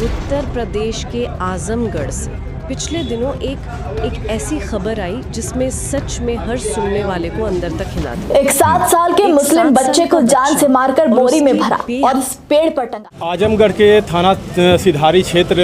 उत्तर प्रदेश के आजमगढ़ से पिछले दिनों एक ऐसी खबर आई जिसमें सच में हर सुनने वाले को अंदर तक हिला दिया। एक 7 साल के मुस्लिम बच्चे को जान से मारकर बोरी में भरा और इस पेड़ पर टंगा। आजमगढ़ के थाना सिधारी क्षेत्र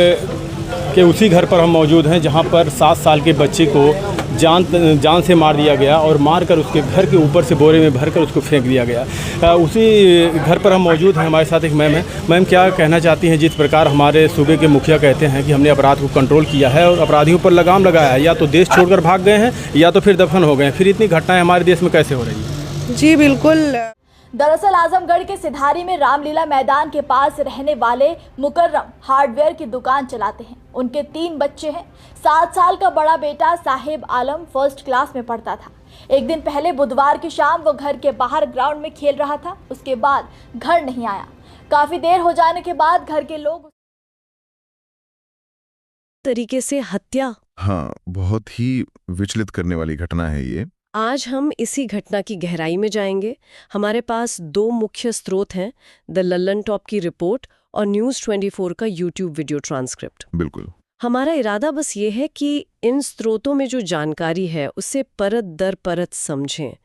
के उसी घर पर हम मौजूद हैं जहां पर 7 साल के बच्चे को जान से मार दिया गया और मारकर उसके घर के ऊपर से बोरे में भरकर उसको फेंक दिया गया। उसी घर पर हम मौजूद हैं। हमारे साथ एक मैम है। मैम, क्या कहना चाहती हैं? जिस प्रकार हमारे सूबे के मुखिया कहते हैं कि हमने अपराध को कंट्रोल किया है और अपराधियों पर लगाम लगाया है, या तो देश छोड़कर भाग गए हैं या तो फिर दफन हो गए हैं, फिर इतनी घटनाएं हमारे देश में कैसे हो रही हैं? जी बिल्कुल। दरअसल आजमगढ़ के सिधारी में रामलीला मैदान के पास रहने वाले मुकर्रम हार्डवेयर की दुकान चलाते हैं। उनके 3 बच्चे हैं। 7 साल का बड़ा बेटा साहिब आलम 1st क्लास में पढ़ता था। एक दिन पहले बुधवार की शाम वो घर के बाहर ग्राउंड में खेल रहा था। उसके बाद घर नहीं आया। काफी देर हो जाने के बाद घर के लोग तरीके से हत्या। हाँ, बहुत ही विचलित करने वाली घटना है ये। आज हम इसी घटना की गहराई में जाएंगे। हमारे पास 2 मुख्य स्रोत हैं, द लल्लन टॉप की रिपोर्ट और न्यूज़ 24 का यूट्यूब वीडियो ट्रांसक्रिप्ट। बिल्कुल। हमारा इरादा बस ये है कि इन स्रोतों में जो जानकारी है उससे परत दर परत समझें।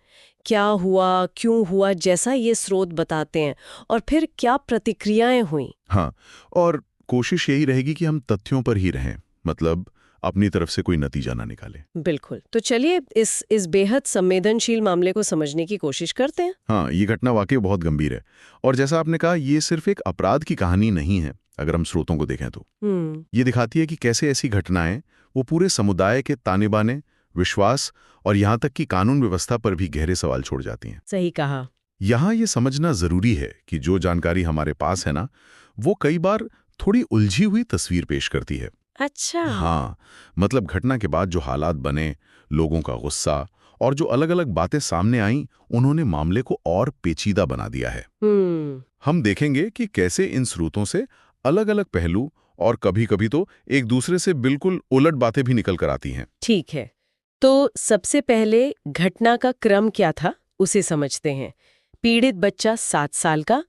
क्या हुआ, क्यों हुआ, जैसा ये स्रोत बताते हैं, और फिर क्या प्रतिक्रियाएं हुई। हाँ, और कोशिश यही रहेगी कि हम तथ्यों पर ही रहें, मतलब अपनी तरफ से कोई नतीजा ना निकाले। बिल्कुल। तो चलिए इस बेहद संवेदनशील मामले को समझने की कोशिश करते हैं। हाँ, ये घटना वाकई बहुत गंभीर है और जैसा आपने कहा, ये सिर्फ एक अपराध की कहानी नहीं है। अगर हम स्रोतों को देखें तो ये दिखाती है कि कैसे ऐसी घटनाएं वो पूरे समुदाय के ताने बाने, विश्वास और यहाँ तक कि कानून व्यवस्था पर भी गहरे सवाल छोड़ जाती हैं। सही कहा। यहाँ ये समझना जरूरी है कि जो जानकारी हमारे पास है ना, वो कई बार थोड़ी उलझी हुई तस्वीर पेश करती है। अच्छा। हाँ, मतलब घटना के बाद जो हालात बने, लोगों का गुस्सा और जो अलग अलग बातें सामने आईं, उन्होंने मामले को और पेचीदा बना दिया है। हम देखेंगे कि कैसे इन स्रोतों से अलग अलग पहलू और कभी-कभी तो एक दूसरे से बिल्कुल उलट बातें भी निकल कर आती हैं। ठीक है, तो सबसे पहले घटना का क्रम क्या था उसे समझते हैं। पीड़ित बच्चा 7 साल का,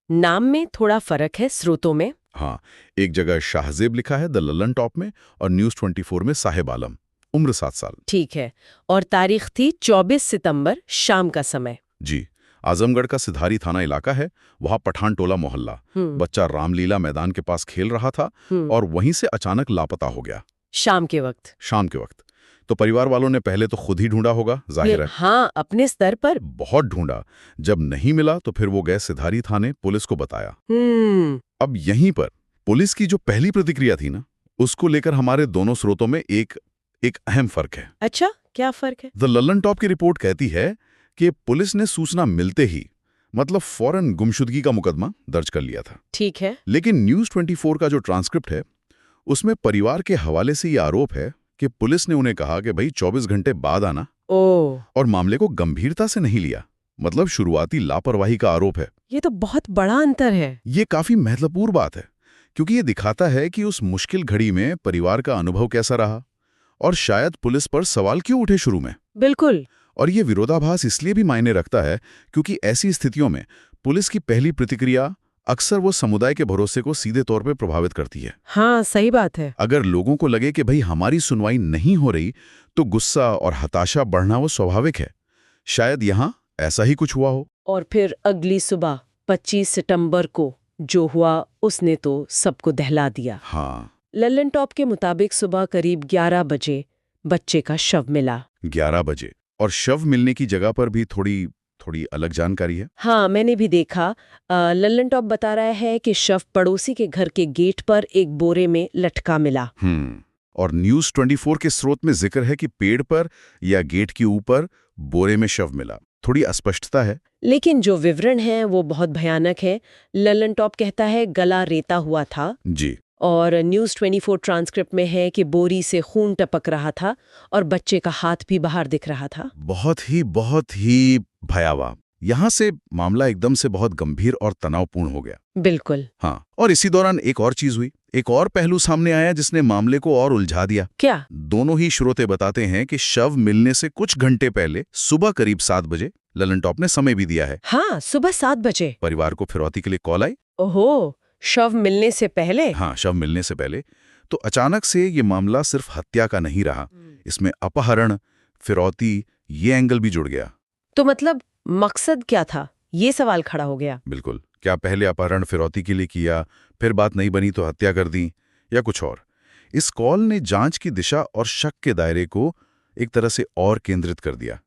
नाम में थोड़ा फर्क है स्रोतों में। हाँ, एक जगह शाहजेब लिखा है द लल्लन टॉप में और न्यूज़ 24 में साहिब आलम, उम्र 7 साल। ठीक है, और तारीख थी 24 सितंबर, शाम का समय। जी, आजमगढ़ का सिधारी थाना इलाका है, वहाँ पठान टोला मोहल्ला। बच्चा रामलीला मैदान के पास खेल रहा था और वहीं से अचानक लापता हो गया। शाम के वक्त। तो परिवार वालों ने पहले तो खुद ही ढूंढा होगा, जाहिर है। हाँ, अपने स्तर पर बहुत ढूंढा। जब नहीं मिला तो फिर वो गए सिधारी थाने, पुलिस को बताया। अब यहीं पर पुलिस की जो पहली प्रतिक्रिया थी ना, उसको लेकर हमारे दोनों स्रोतों में एक अहम फर्क है। अच्छा, क्या फर्क है? द लल्लन टॉप की रिपोर्ट कहती है कि पुलिस ने सूचना मिलते ही मतलब फौरन गुमशुदगी का मुकदमा दर्ज कर लिया था। ठीक है। लेकिन न्यूज़ 24 का जो ट्रांसक्रिप्ट है, उसमें परिवार के हवाले से ये आरोप है कि पुलिस ने उन्हें कहा कि भाई 24 घंटे बाद आना, और मामले को गंभीरता से नहीं लिया। मतलब शुरुआती लापरवाही का आरोप है। ये तो बहुत बड़ा अंतर है। ये काफी महत्वपूर्ण बात है, क्योंकि ये दिखाता है कि उस मुश्किल घड़ी में परिवार का अनुभव कैसा रहा और शायद पुलिस पर सवाल क्यों उठे शुरू में। बिल्कुल। और ये विरोधाभास इसलिए भी मायने रखता है क्योंकि ऐसी स्थितियों में पुलिस की पहली प्रतिक्रिया अक्सर वो समुदाय के भरोसे को सीधे तौर पे प्रभावित करती है। हाँ, सही बात है। अगर लोगों को लगे कि भाई हमारी सुनवाई नहीं हो रही, तो गुस्सा और हताशा बढ़ना वो स्वाभाविक है। शायद यहाँ ऐसा ही कुछ हुआ हो। और फिर अगली सुबह 25 सितंबर को जो हुआ उसने तो सबको दहला दिया। हाँ, लल्लन टॉप के मुताबिक सुबह करीब 11 बजे बच्चे का शव मिला। 11 बजे, और शव मिलने की जगह पर भी थोड़ी अलग जानकारी है। हाँ, मैंने भी देखा। लल्लन टॉप बता रहा है कि शव पड़ोसी के घर के गेट पर एक बोरे में लटका मिला। और न्यूज़ 24 के स्रोत में जिक्र है कि पेड़ पर या गेट के ऊपर बोरे में शव मिला। थोड़ी अस्पष्टता है, लेकिन जो विवरण है वो बहुत भयानक है। लल्लन टॉप कहता है गला रेता हुआ था जी, और न्यूज़ 24 ट्रांसक्रिप्ट में है कि बोरी से खून टपक रहा था और बच्चे का हाथ भी बाहर दिख रहा था। बहुत ही भयावह। यहाँ से मामला एकदम से बहुत गंभीर और तनावपूर्ण हो गया। बिल्कुल। हाँ, और इसी दौरान एक और चीज हुई, एक और पहलू सामने आया जिसने मामले को और उलझा दिया। क्या? दोनों ही श्रोते बताते हैं कि शव मिलने से कुछ घंटे पहले सुबह करीब 7 बजे, लल्लन टॉप ने समय भी दिया है। हाँ, सुबह 7 बजे परिवार को फिरौती के लिए कॉल आई। ओहो, शव मिलने से पहले? हाँ, शव मिलने से पहले। तो अचानक से ये मामला सिर्फ हत्या का नहीं रहा, इसमें अपहरण, फिरौती, ये एंगल भी जुड़ गया। तो मतलब मकसद क्या था, ये सवाल खड़ा हो गया। बिल्कुल, क्या पहले अपहरण फिरौती के लिए किया, फिर बात नहीं बनी तो हत्या कर दी, या कुछ और? इस कॉल ने जांच की दिशा और शक के दायरे को एक तरह से और केंद्रित कर दिया।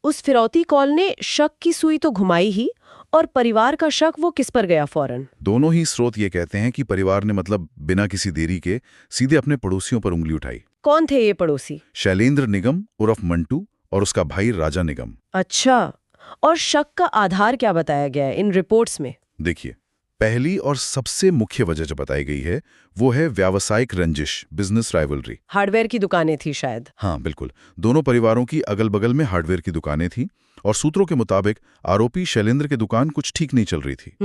उस फिरौती कॉल ने शक की सुई तो घुमाई ही, और परिवार का शक वो किस पर गया फौरन? दोनों ही स्रोत ये कहते हैं कि परिवार ने मतलब बिना किसी देरी के सीधे अपने पड़ोसियों पर उंगली उठाई। कौन थे ये पड़ोसी? शैलेंद्र निगम उर्फ मंटू और उसका भाई राजा निगम। अच्छा, और शक का आधार क्या बताया गया है इन रिपोर्ट्स में? देखिए, पहली और सबसे मुख्य वजह जो बताई गई है वो है व्यावसायिक रंजिश, बिजनेस राइवलरी। हार्डवेयर की दुकानें थी शायद। हाँ बिल्कुल, दोनों परिवारों की अगल बगल में हार्डवेयर की दुकानें थी, और सूत्रों के मुताबिक आरोपी शैलेंद्र की दुकान कुछ ठीक नहीं चल रही थी,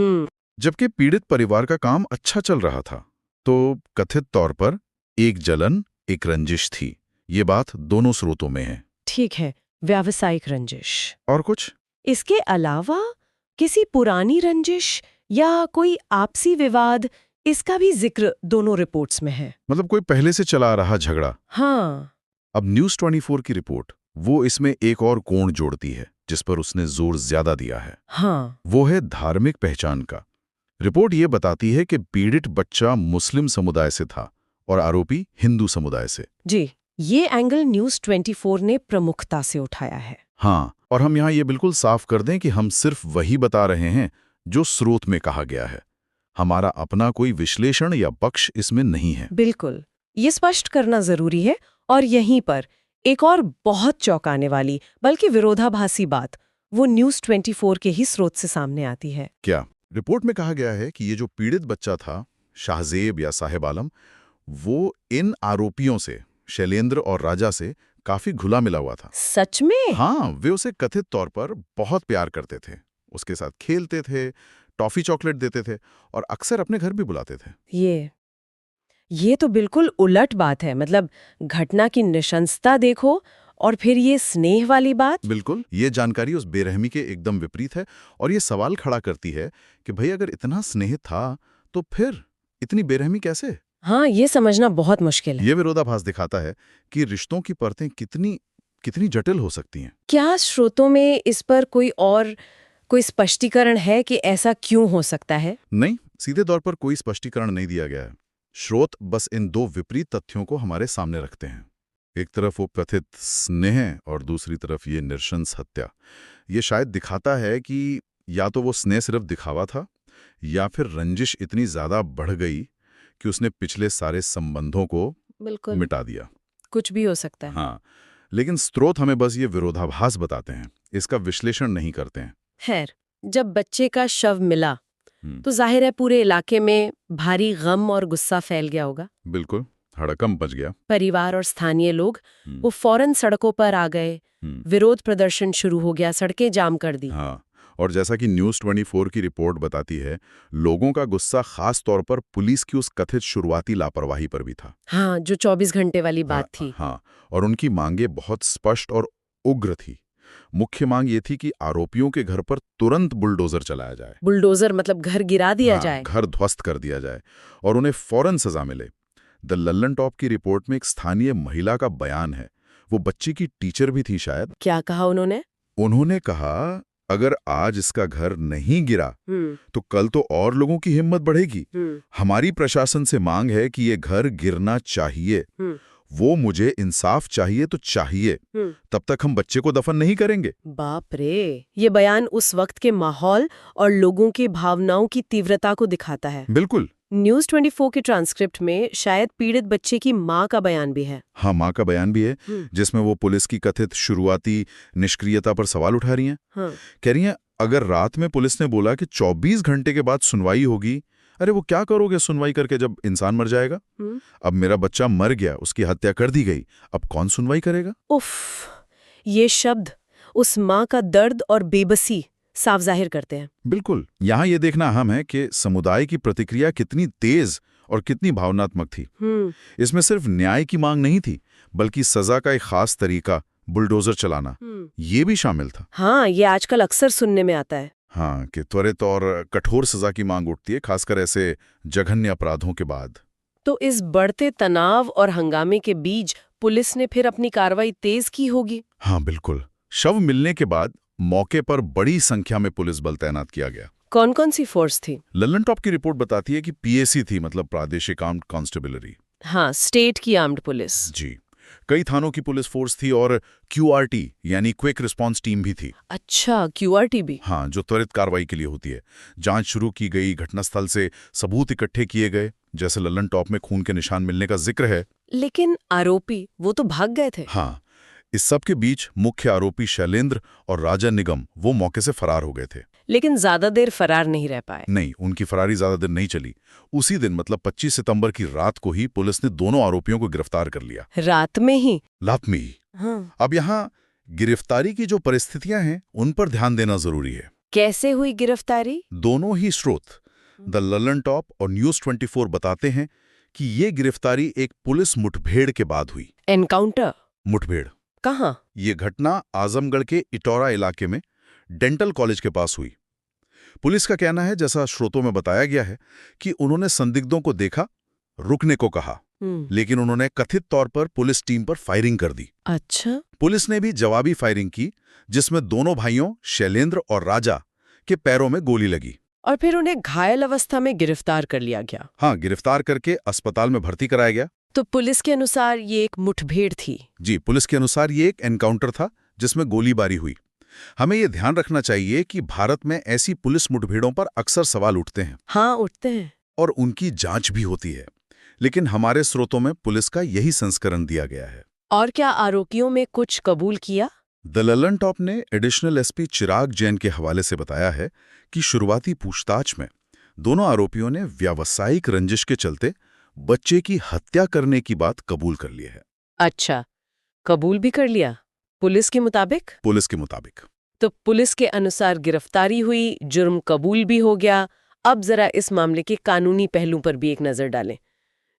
जबकि पीड़ित परिवार का काम अच्छा चल रहा था। तो कथित तौर पर एक जलन, एक रंजिश थी। ये बात दोनों स्रोतों में है। ठीक है, व्यावसायिक रंजिश। और कुछ? इसके अलावा किसी पुरानी रंजिश या कोई आपसी विवाद, इसका भी जिक्र दोनों रिपोर्ट्स में है। मतलब कोई पहले से चला आ रहा झगड़ा। हाँ। अब न्यूज़ 24 की रिपोर्ट वो इसमें एक और कोण जोड़ती है जिस पर उसने जोर ज्यादा दिया है। हाँ। वो है धार्मिक पहचान का। रिपोर्ट ये बताती है कि पीड़ित बच्चा मुस्लिम समुदाय से था और आरोपी हिंदू समुदाय से। जी, ये एंगल न्यूज़ 24 ने प्रमुखता से उठाया है। हाँ, और हम यहाँ ये बिल्कुल साफ कर दें कि हम सिर्फ वही बता रहे हैं जो स्रोत में कहा गया है। हमारा अपना कोई विश्लेषण या पक्ष इसमें नहीं है। बिल्कुल, ये स्पष्ट करना जरूरी है। और यहीं पर एक और बहुत चौंकाने वाली बल्कि विरोधाभासी बात वो न्यूज़ 24 के ही स्रोत से सामने आती है। क्या? रिपोर्ट में कहा गया है कि ये जो पीड़ित बच्चा था, शाहजेब या साहेब आलम, वो इन आरोपियों से, शैलेंद्र और राजा से काफी घुला मिला हुआ था। सच में? हाँ, वे उसे कथित तौर पर बहुत प्यार करते थे, उसके साथ खेलते थे, टॉफी चॉकलेट देते थे और अक्सर अपने घर भी बुलाते थे। ये तो बिल्कुल उलट बात है। मतलब घटना की निशंसता देखो और फिर ये स्नेह वाली बात। बिल्कुल, ये जानकारी उस बेरहमी के एकदम विपरीत है और ये सवाल खड़ा करती है कि भाई अगर इतना स्नेह था तो फिर इतनी बेरहमी कैसे? हाँ, ये समझना बहुत मुश्किल है। ये विरोधाभास दिखाता है कि रिश्तों की परतें कितनी जटिल हो सकती हैं। क्या स्रोतों में इस पर कोई स्पष्टीकरण है कि ऐसा क्यों हो सकता है? नहीं, सीधे तौर पर कोई स्पष्टीकरण नहीं दिया गया है। स्रोत बस इन दो विपरीत तथ्यों को हमारे सामने रखते हैं। एक तरफ वो कथित स्नेह और दूसरी तरफ ये नृशंस हत्या। ये शायद दिखाता है कि या तो वो स्नेह सिर्फ दिखावा था या फिर रंजिश इतनी ज्यादा बढ़ गई कि उसने पिछले सारे संबंधों को बिल्कुल मिटा दिया। कुछ भी हो सकता है। हाँ, लेकिन स्रोत हमें बस ये विरोधाभास बताते हैं, इसका विश्लेषण नहीं करते हैं। खैर, जब बच्चे का शव मिला तो जाहिर है पूरे इलाके में भारी गम और गुस्सा फैल गया होगा। बिल्कुल, हड़कंप मच गया। परिवार और स्थानीय लोग वो फौरन सड़कों पर आ गए, विरोध प्रदर्शन शुरू हो गया, सड़कें जाम कर दी। हाँ, और जैसा कि न्यूज़ 24 की रिपोर्ट बताती है, लोगों का गुस्सा खास तौर पर पुलिस की उस कथित शुरुआती लापरवाही पर भी था। हाँ, जो 24 घंटे वाली बात थी। हाँ, और उनकी मांगें बहुत स्पष्ट और उग्र थी। मुख्य मांग ये थी कि आरोपियों के घर पर तुरंत बुलडोजर चलाया जाए। बुलडोजर मतलब घर गिरा दिया हाँ, जाए, घर ध्वस्त कर दिया जाए और उन्हें फौरन सजा मिले। द लल्लन टॉप की रिपोर्ट में एक स्थानीय महिला का बयान है, वो बच्ची की टीचर भी थी शायद। क्या कहा उन्होंने? उन्होंने कहा, अगर आज इसका घर नहीं गिरा तो कल तो और लोगों की हिम्मत बढ़ेगी। हमारी प्रशासन से मांग है कि ये घर गिरना चाहिए। वो मुझे इंसाफ चाहिए तो चाहिए, तब तक हम बच्चे को दफन नहीं करेंगे। बाप रे, ये बयान उस वक्त के माहौल और लोगों की भावनाओं की तीव्रता को दिखाता है। बिल्कुल। न्यूज़ 24 के ट्रांसक्रिप्ट में शायद पीड़ित बच्चे की माँ का बयान भी है। हाँ, माँ का बयान भी है, जिसमें वो पुलिस की कथित शुरुआती निष्क्रियता पर सवाल उठा रही हैं। कह रही हैं, अगर रात में पुलिस ने बोला कि 24 घंटे के बाद सुनवाई होगी, अरे वो क्या करोगे सुनवाई करके जब इंसान मर जाएगा? अब मेरा बच्चा मर गया, उसकी हत्या कर दी गई, अब कौन सुनवाई करेगा? उफ, ये शब्द उस माँ का दर्द और बेबसी साफ जाहिर करते हैं। बिल्कुल, यहाँ ये देखना अहम है कि समुदाय की प्रतिक्रिया कितनी तेज और कितनी भावनात्मक थी। इसमें सिर्फ न्याय की मांग नहीं थी, बल्कि सजा का एक खास तरीका, बुलडोजर चलाना, ये भी शामिल था। हाँ, ये आजकल अक्सर सुनने में आता है। हाँ, कि त्वरित और कठोर सजा की मांग उठती है, खासकर ऐसे जघन्य अपराधों के बाद। तो इस बढ़ते तनाव और हंगामे के बीच पुलिस ने फिर अपनी कार्रवाई तेज की होगी। हाँ बिल्कुल। शव मिलने के बाद मौके पर बड़ी संख्या में पुलिस बल तैनात किया गया। कौन कौन सी फोर्स थी? लल्लन टॉप की रिपोर्ट बताती है कि पीएसी थी, मतलब प्रादेशिक आर्म्ड कांस्टेबलरी। हाँ, स्टेट की आर्म्ड पुलिस। जी। कई थानों की पुलिस फोर्स थी और क्यूआरटी यानी क्विक रिस्पांस टीम भी थी। अच्छा, क्यूआरटी भी। हाँ, जो त्वरित कार्रवाई के लिए होती है। जांच शुरू की गई, घटनास्थल से सबूत इकट्ठे किए गए, जैसे लल्लन टॉप में खून के निशान मिलने का जिक्र है। लेकिन आरोपी वो तो भाग गए थे। हाँ, इस सब के बीच मुख्य आरोपी शैलेंद्र और राजा निगम वो मौके से फरार हो गए थे। लेकिन ज्यादा देर फरार नहीं रह पाए। नहीं, उनकी फरारी ज्यादा दिन नहीं चली। उसी दिन मतलब 25 सितंबर की रात को ही पुलिस ने दोनों आरोपियों को गिरफ्तार कर लिया। रात में ही? रात में ही। हाँ। अब यहाँ गिरफ्तारी की जो परिस्थितियां हैं उन पर ध्यान देना जरूरी है। कैसे हुई गिरफ्तारी? दोनों ही स्रोत द लल्लन टॉप और न्यूज 24 बताते हैं कि ये गिरफ्तारी एक पुलिस मुठभेड़ के बाद हुई। एनकाउंटर? मुठभेड़। कहाँ? ये घटना आजमगढ़ के इटौरा इलाके में डेंटल कॉलेज के पास हुई। पुलिस का कहना है, जैसा स्रोतों में बताया गया है, कि उन्होंने संदिग्धों को देखा, रुकने को कहा, लेकिन उन्होंने कथित तौर पर पुलिस टीम पर फायरिंग कर दी। अच्छा। पुलिस ने भी जवाबी फायरिंग की, जिसमें दोनों भाइयों शैलेंद्र और राजा के पैरों में गोली लगी। और फिर उन्हें घायल अवस्था में गिरफ्तार कर लिया गया। हाँ, गिरफ्तार करके अस्पताल में भर्ती कराया गया। तो पुलिस के अनुसार ये एक मुठभेड़ थी? जी, पुलिस के अनुसार ये एक एनकाउंटर था जिसमें गोलीबारी हुई। हमें ये ध्यान रखना चाहिए कि भारत में ऐसी पुलिस मुठभेड़ों पर अक्सर सवाल उठते हैं। हाँ, उठते हैं। और उनकी जांच भी होती है, लेकिन हमारे स्रोतों में पुलिस का यही संस्करण दिया गया है। और क्या आरोपियों में कुछ कबूल किया? द लल्लन टॉप ने एडिशनल एसपी चिराग जैन के हवाले से बताया है कि शुरुआती पूछताछ में दोनों आरोपियों ने व्यावसायिक रंजिश के चलते बच्चे की हत्या करने की बात कबूल कर ली है। अच्छा, कबूल भी कर लिया पुलिस के मुताबिक? पुलिस के मुताबिक। तो पुलिस के अनुसार गिरफ्तारी हुई, जुर्म कबूल भी हो गया। अब जरा इस मामले के कानूनी पहलू पर भी एक नजर डालें।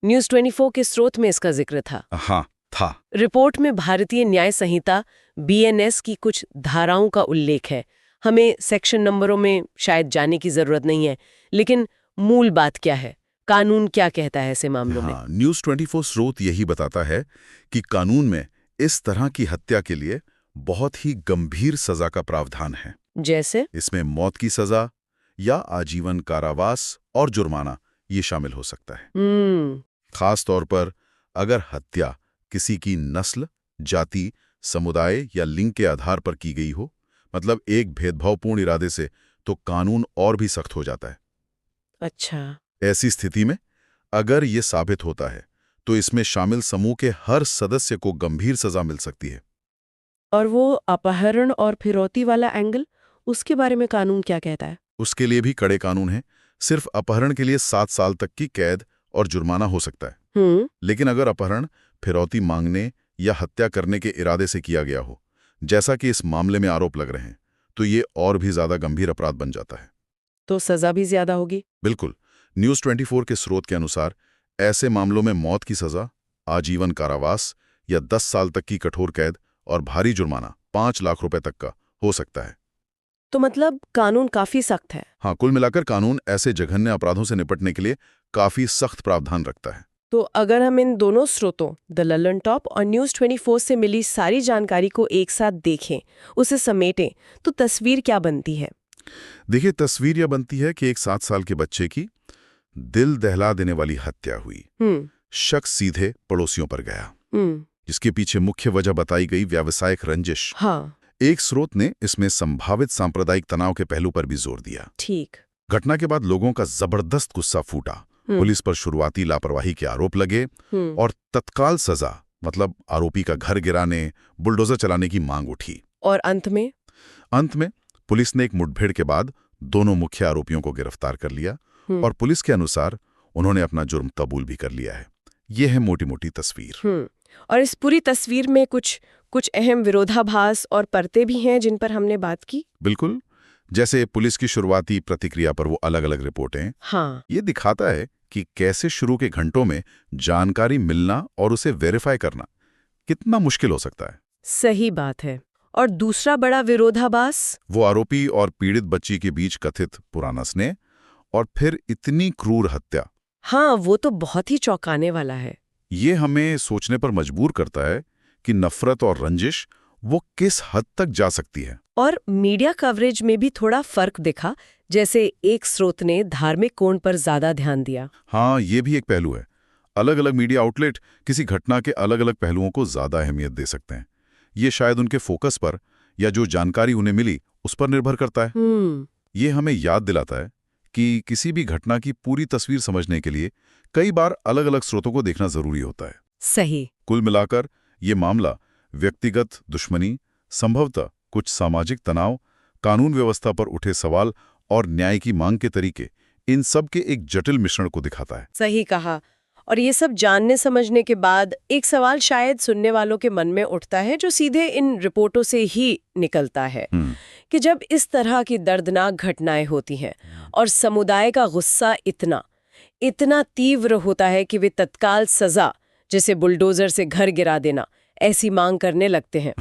न्यूज 24 के स्रोत में इसका जिक्र था। हाँ, था। रिपोर्ट में भारतीय न्याय संहिता बीएनएस की कुछ धाराओं का उल्लेख है। हमें सेक्शन नंबरों में शायद जाने की जरूरत नहीं है, लेकिन मूल बात क्या है, कानून क्या कहता है ऐसे मामलों में? न्यूज 24 स्रोत यही बताता है कि कानून में इस तरह की हत्या के लिए बहुत ही गंभीर सजा का प्रावधान है। जैसे? इसमें मौत की सजा या आजीवन कारावास और जुर्माना ये शामिल हो सकता है। खास तौर पर अगर हत्या किसी की नस्ल, जाति, समुदाय या लिंग के आधार पर की गई हो, मतलब एक भेदभावपूर्ण इरादे से, तो कानून और भी सख्त हो जाता है। अच्छा। ऐसी स्थिति में अगर ये साबित होता है तो इसमें शामिल समूह के हर सदस्य को गंभीर सजा मिल सकती है। और वो अपहरण और फिरौती वाला एंगल, उसके बारे में कानून क्या कहता है? उसके लिए भी कड़े कानून हैं। सिर्फ अपहरण के लिए 7 साल तक की कैद और जुर्माना हो सकता है। लेकिन अगर अपहरण फिरौती मांगने या हत्या करने के इरादे से किया गया हो, जैसा कि इस मामले में आरोप लग रहे हैं, तो ये और भी ज्यादा गंभीर अपराध बन जाता है। तो सजा भी ज्यादा होगी? बिल्कुल। न्यूज 24 के स्रोत के अनुसार ऐसे मामलों में मौत की सजा, आजीवन कारावास या 10 साल तक की कठोर कैद और भारी जुर्माना 5 लाख रुपए तक का हो सकता है। तो मतलब कानून काफी सख्त है। हाँ, कुल मिलाकर कानून ऐसे जघन्य अपराधों से निपटने के लिए काफी सख्त प्रावधान रखता है। तो अगर हम इन दोनों स्रोतों द लल्लन टॉप और न्यूज 24 से मिली सारी जानकारी को एक साथ देखें, उसे समेटें, तो तस्वीर क्या बनती है? देखिए, तस्वीर यह बनती है कि एक 7 साल के बच्चे की दिल दहला देने वाली हत्या हुई। शक सीधे पड़ोसियों पर गया, जिसके पीछे मुख्य वजह बताई गई व्यावसायिक रंजिश। हाँ। एक स्रोत ने इसमें संभावित सांप्रदायिक तनाव के पहलू पर भी जोर दिया। ठीक। घटना के बाद लोगों का जबरदस्त गुस्सा फूटा। पुलिस पर शुरुआती लापरवाही के आरोप लगे और तत्काल सजा, मतलब आरोपी का घर गिराने, बुलडोजर चलाने की मांग उठी। और अंत में पुलिस ने एक मुठभेड़ के बाद दोनों मुख्य आरोपियों को गिरफ्तार कर लिया और पुलिस के अनुसार उन्होंने अपना जुर्म कबूल भी कर लिया है। ये है मोटी मोटी तस्वीर। और इस पूरी तस्वीर में कुछ अहम विरोधाभास और परतें भी हैं जिन पर हमने बात की। बिल्कुल। जैसे पुलिस की शुरुआती प्रतिक्रिया पर वो अलग अलग रिपोर्टें। हाँ। ये दिखाता है कि कैसे शुरू के घंटों में जानकारी मिलना और उसे वेरीफाई करना कितना मुश्किल हो सकता है। सही बात है। और दूसरा बड़ा विरोधाभास? वो आरोपी और पीड़ित बच्ची के बीच कथित पुराना स्नेह और फिर इतनी क्रूर हत्या। हाँ, वो तो बहुत ही चौंकाने वाला है। ये हमें सोचने पर मजबूर करता है कि नफरत और रंजिश वो किस हद तक जा सकती है। और मीडिया कवरेज में भी थोड़ा फर्क दिखा, जैसे एक स्रोत ने धार्मिक कोण पर ज्यादा ध्यान दिया। हाँ, ये भी एक पहलू है। अलग अलग मीडिया आउटलेट किसी घटना के अलग अलग पहलुओं को ज्यादा अहमियत दे सकते हैं। ये शायद उनके फोकस पर या जो जानकारी उन्हें मिली उस पर निर्भर करता है। ये हमें याद दिलाता है कि किसी भी घटना की पूरी तस्वीर समझने के लिए कई बार अलग अलग स्रोतों को देखना जरूरी होता है। सही। कुल मिलाकर ये मामला व्यक्तिगत दुश्मनी, संभवतः कुछ सामाजिक तनाव, कानून व्यवस्था पर उठे सवाल और न्याय की मांग के तरीके, इन सब के एक जटिल मिश्रण को दिखाता है। सही कहा। और ये सब जानने समझने के बाद एक सवाल शायद सुनने वालों के मन में उठता है, जो सीधे इन रिपोर्टों से ही निकलता है कि जब इस तरह की दर्दनाक घटनाएं होती हैं और समुदाय का गुस्सा इतना तीव्र होता है कि वे तत्काल सजा, जैसे बुलडोजर से घर गिरा देना, ऐसी मांग करने लगते हैं।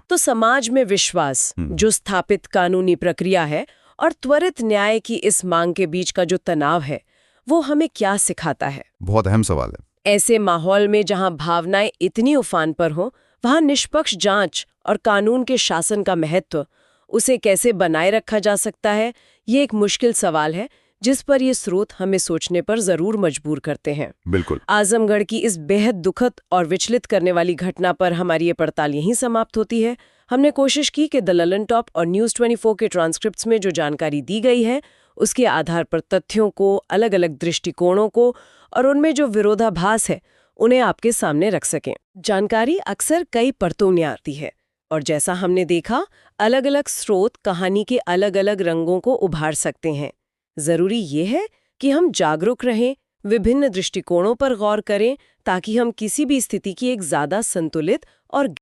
तो समाज में विश्वास, जो स्थापित कानूनी प्रक्रिया है, और त्वरित न्याय की इस मांग के बीच का जो तनाव है, वो हमें क्या सिखाता है? बहुत अहम सवाल है। ऐसे माहौल में जहां भावनाएं इतनी उफान पर हो, वहां निष्पक्ष जांच और कानून के शासन का महत्व, उसे कैसे बनाए रखा जा सकता है? ये एक मुश्किल सवाल है जिस पर ये स्रोत हमें सोचने पर जरूर मजबूर करते हैं। बिल्कुल। आजमगढ़ की इस बेहद दुखद और विचलित करने वाली घटना पर हमारी ये पड़ताल यहीं समाप्त होती है। हमने कोशिश की कि द ललन टॉप और न्यूज़ 24 के ट्रांसक्रिप्ट्स में जो जानकारी दी गई है, उसके आधार पर तथ्यों को, अलग अलग दृष्टिकोणों को और उनमें जो विरोधाभास है, उन्हें आपके सामने रख सकें। जानकारी अक्सर कई परतों में आती है और जैसा हमने देखा, अलग अलग स्रोत कहानी के अलग अलग रंगों को उभार सकते हैं। जरूरी ये है कि हम जागरूक रहें, विभिन्न दृष्टिकोणों पर गौर करें, ताकि हम किसी भी स्थिति की एक ज्यादा संतुलित और